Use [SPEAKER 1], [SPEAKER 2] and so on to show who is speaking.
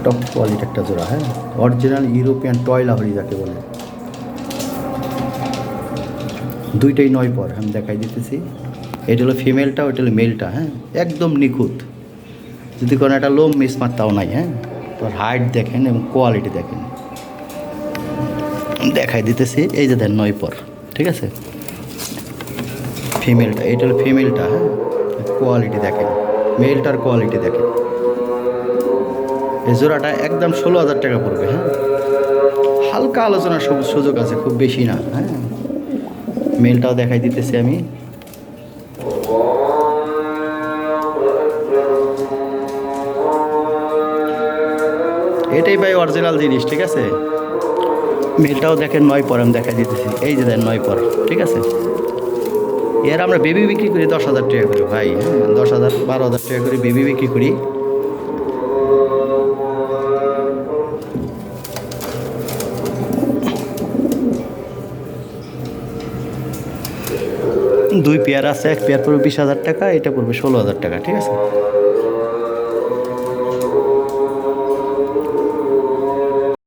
[SPEAKER 1] Top quality একটা জোড়া, হ্যাঁ, অরিজিনাল ইউরোপিয়ান টয় লাহরি যাকে বলে। দুইটাই 9 পর, আমি দেখাই দিতেছি। এটা হলো ফিমেলটা, ওইটা হলো মেলটা, হ্যাঁ, একদম নিখুঁত। যদি কোনো একটা লোম মিসমার তাও নাই, হ্যাঁ। তোর হাইট দেখেন এবং কোয়ালিটি দেখেন, দেখাই দিতেছি। এই যে দেন 9 পর, ঠিক আছে। ফিমেলটা, এটা হলো ফিমেলটা, হ্যাঁ, কোয়ালিটি দেখেন, মেলটার কোয়ালিটি দেখেন। এই জোড়াটা একদম 16,000 টাকা পড়বে, হ্যাঁ। হালকা আলোচনার সুযোগ আছে, খুব বেশি না, হ্যাঁ। মেলটাও দেখাই দিতেছি আমি। এটাই ভাই অরিজিনাল জিনিস, ঠিক আছে। মেলটাও দেখেন 9 পর, আমি দেখাই দিতেছি। এই যে দেন 9 পর, ঠিক আছে। এর আমরা বেবি বিক্রি করি 10,000 টাকা করে ভাই, হ্যাঁ, 10,000 12,000 টাকা করে বেবি বিক্রি করি। দুই পেয়ার আছে, এক পেয়ার পড়বে 20,000 টাকা, এটা পড়বে 16,000 টাকা, ঠিক আছে।